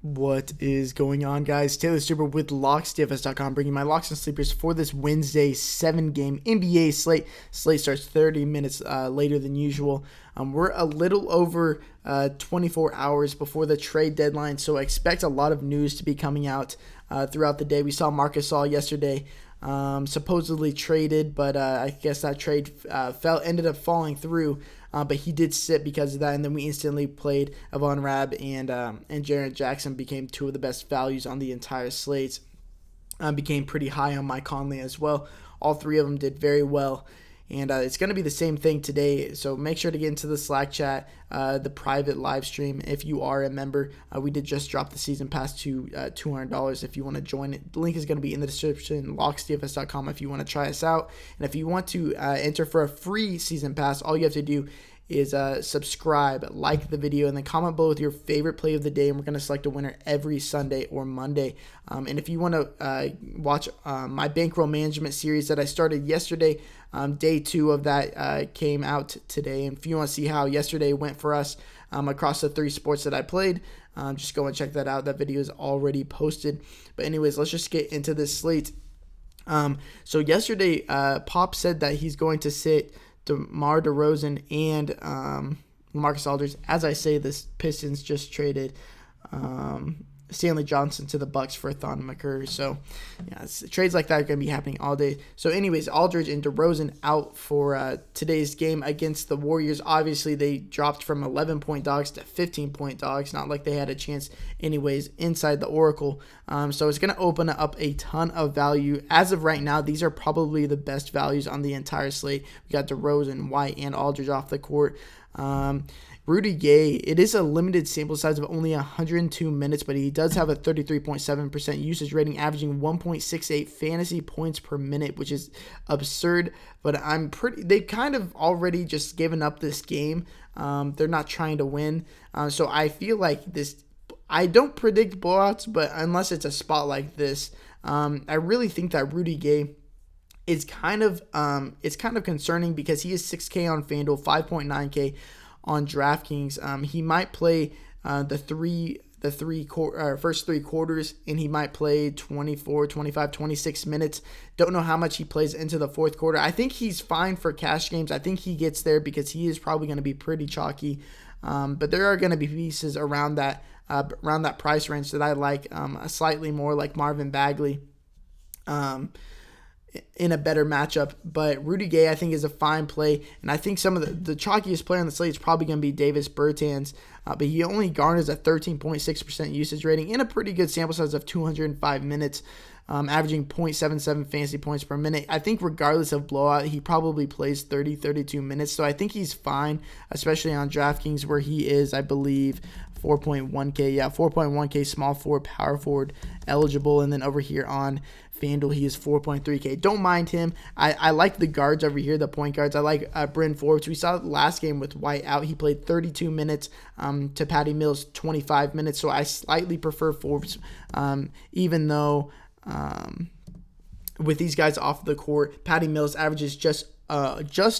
What is going on, guys? Taylor Stuber with Locks DFS.com, bringing my locks and sleepers for this Wednesday 7-game NBA slate. Slate starts 30 minutes later than usual. We're a little over 24 hours before the trade deadline, so I expect a lot of news to be coming out throughout the day. We saw Marc Gasol yesterday, supposedly traded, but I guess that trade ended up falling through. But he did sit because of that, and then we instantly played Avon Rab and Jaren Jackson became two of the best values on the entire slate. Became pretty high on Mike Conley as well. All three of them did very well. And it's going to be the same thing today, so make sure to get into the Slack chat, the private live stream if you are a member. We did just drop the season pass to $200 if you want to join it. The link is going to be in the description, locksdfs.com if you want to try us out. And if you want to enter for a free season pass, all you have to do is subscribe, like the video, and then comment below with your favorite play of the day, and we're going to select a winner every Sunday or Monday. And if you want to watch my bankroll management series that I started yesterday, day 2 of that came out today. And if you want to see how yesterday went for us across the 3 sports that I played, just go and check that out. That video is already posted. But anyways, let's just get into this slate. So yesterday, Pop said that he's going to sit DeMar DeRozan and LaMarcus Aldridge. As I say, the Pistons just traded Stanley Johnson to the Bucks for Thon McCurry. So, yeah, trades like that are going to be happening all day. So, anyways, Aldridge and DeRozan out for today's game against the Warriors. Obviously, they dropped from 11-point dogs to 15-point dogs. Not like they had a chance anyways inside the Oracle. So, it's going to open up a ton of value. As of right now, these are probably the best values on the entire slate. We got DeRozan, White, and Aldridge off the court. Rudy Gay, it is a limited sample size of only 102 minutes, but he does have a 33.7% usage rating, averaging 1.68 fantasy points per minute, which is absurd. But they've kind of already just given up this game. They're not trying to win. So I feel like I don't predict blowouts, but unless it's a spot like this, I really think that Rudy Gay is kind of concerning because he is 6K on FanDuel, 5.9K on DraftKings. He might play first 3 quarters, and he might play 24, 25, 26 minutes. Don't know how much he plays into the fourth quarter. I think he's fine for cash games. I think he gets there because he is probably going to be pretty chalky. But there are going to be pieces around that price range that I like slightly more, like Marvin Bagley. In a better matchup, but Rudy Gay I think is a fine play, and I think some of the chalkiest player on the slate is probably going to be Davis Bertans, but he only garners a 13.6% usage rating in a pretty good sample size of 205 minutes, averaging 0.77 fantasy points per minute. I think regardless of blowout, he probably plays 32 minutes, so I think he's fine, especially on DraftKings where he is, I believe, 4.1K small forward, power forward eligible, and then over here on FanDuel, he is 4.3K. Don't mind him. I like the guards over here, the point guards. I like Bryn Forbes. We saw last game with White out. He played 32 minutes to Patty Mills 25 minutes. So I slightly prefer Forbes, even though with these guys off the court, Patty Mills averages just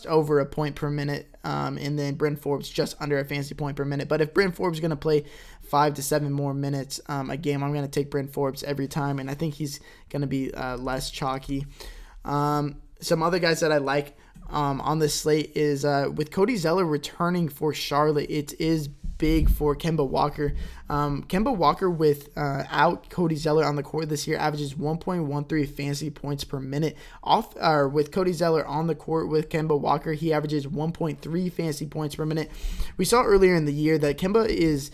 over a point per minute, and then Bryn Forbes just under a fantasy point per minute. But if Bryn Forbes is going to play 5 to 7 more minutes a game, I'm going to take Bryn Forbes every time, and I think he's going to be less chalky. Some other guys that I like on this slate is with Cody Zeller returning for Charlotte, it is big for Kemba Walker. Kemba Walker without Cody Zeller on the court this year averages 1.13 fantasy points per minute. With Cody Zeller on the court with Kemba Walker, he averages 1.3 fantasy points per minute. We saw earlier in the year that Kemba is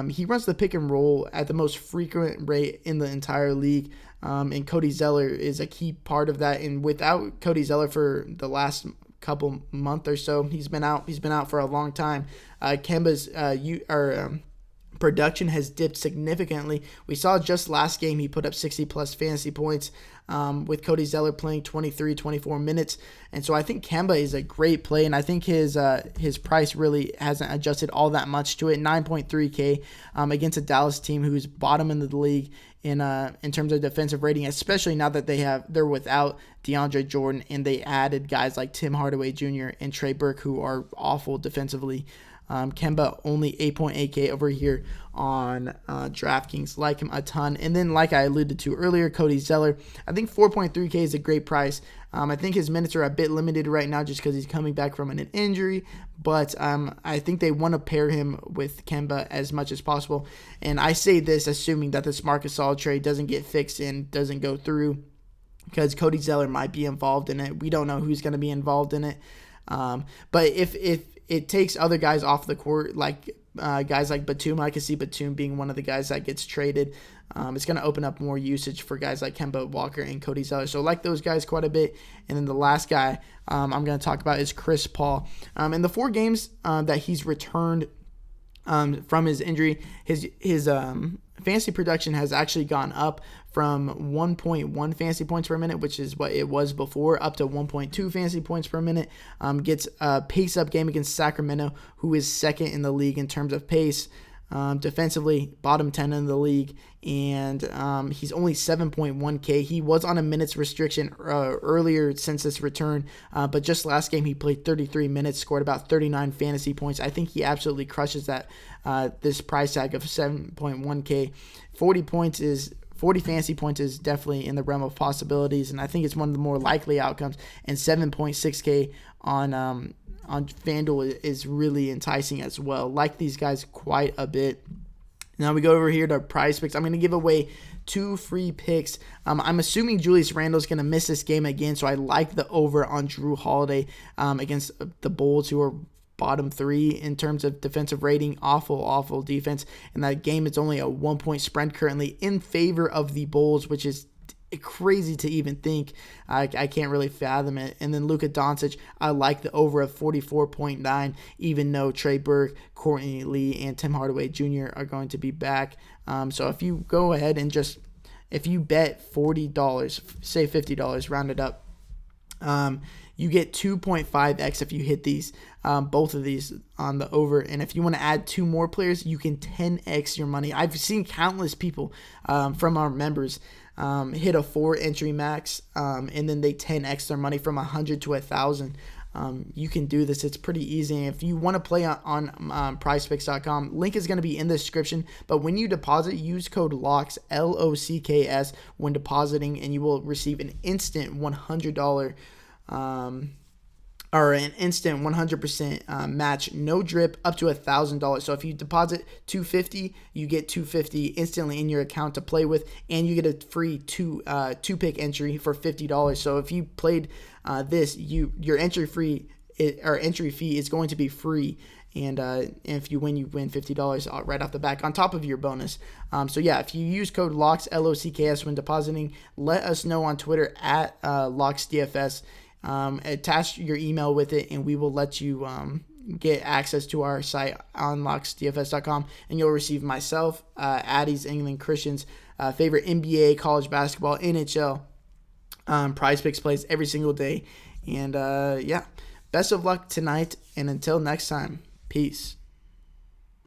he runs the pick and roll at the most frequent rate in the entire league, and Cody Zeller is a key part of that. And without Cody Zeller for the last couple month or so, he's been out for a long time. Kemba's production has dipped significantly. We saw just last game he put up 60 plus fantasy points with Cody Zeller playing 23, 24 minutes. And so I think Kemba is a great play, and I think his price really hasn't adjusted all that much to it. 9.3K against a Dallas team who's bottom in the league in terms of defensive rating, especially now that they're without DeAndre Jordan, and they added guys like Tim Hardaway Jr. and Trey Burke who are awful defensively. Kemba only 8.8K over here on DraftKings. Like him a ton. And then, like I alluded to earlier, Cody Zeller. I think 4.3K is a great price. I think his minutes are a bit limited right now just because he's coming back from an injury. But I think they want to pair him with Kemba as much as possible. And I say this assuming that this Marc Gasol trade doesn't get fixed and doesn't go through, because Cody Zeller might be involved in it. We don't know who's going to be involved in it. But if it takes other guys off the court, like guys like Batum, I can see Batum being one of the guys that gets traded. It's going to open up more usage for guys like Kemba Walker and Cody Zeller. So I like those guys quite a bit. And then the last guy I'm going to talk about is Chris Paul. In the 4 games that he's returned from his injury, his fantasy production has actually gone up from 1.1 fantasy points per minute, which is what it was before, up to 1.2 fantasy points per minute. Gets a pace-up game against Sacramento, who is second in the league in terms of pace. Defensively, bottom 10 in the league, and he's only 7.1K. He was on a minutes restriction earlier since this return, but just last game he played 33 minutes, scored about 39 fantasy points. I think he absolutely crushes that this price tag of 7.1K. 40 fantasy points is definitely in the realm of possibilities, and I think it's one of the more likely outcomes. And 7.6K on FanDuel is really enticing as well. Like these guys quite a bit. Now we go over here to PrizePicks. I'm going to give away 2 free picks. I'm assuming Julius Randle is going to miss this game again, so I like the over on Drew Holiday against the Bulls, who are bottom 3 in terms of defensive rating. Awful defense. In that game, it's only a 1-point spread currently in favor of the Bulls, which is crazy to even think. I can't really fathom it. And then Luka Doncic, I like the over of 44.9, even though Trey Burke, Courtney Lee, and Tim Hardaway Jr. are going to be back. So if you go ahead and if you bet $40, say $50, round it up, you get 2.5x if you hit these, both of these on the over. And if you want to add 2 more players, you can 10x your money. I've seen countless people from our members hit a 4 entry max, and then they 10x their money from 100 to 1,000. You can do this. It's pretty easy. And if you want to play on PrizePicks.com, link is going to be in the description. But when you deposit, use code LOCKS, LOCKS, when depositing, and you will receive an instant $100 or an instant 100% match, no drip, up to $1,000. So if you deposit $250, you get $250 instantly in your account to play with, and you get a free two pick entry for $50. So if you played this, your entry fee is going to be free. And if you win $50 right off the back on top of your bonus. So yeah, if you use code LOCKS, LOCKS, when depositing, let us know on Twitter at Locks DFS. Attach your email with it, and we will let you get access to our site on locksdfs.com, and you'll receive myself, Addie's England Christian's favorite NBA, college basketball, NHL, PrizePicks plays every single day. And yeah, best of luck tonight, and until next time, peace.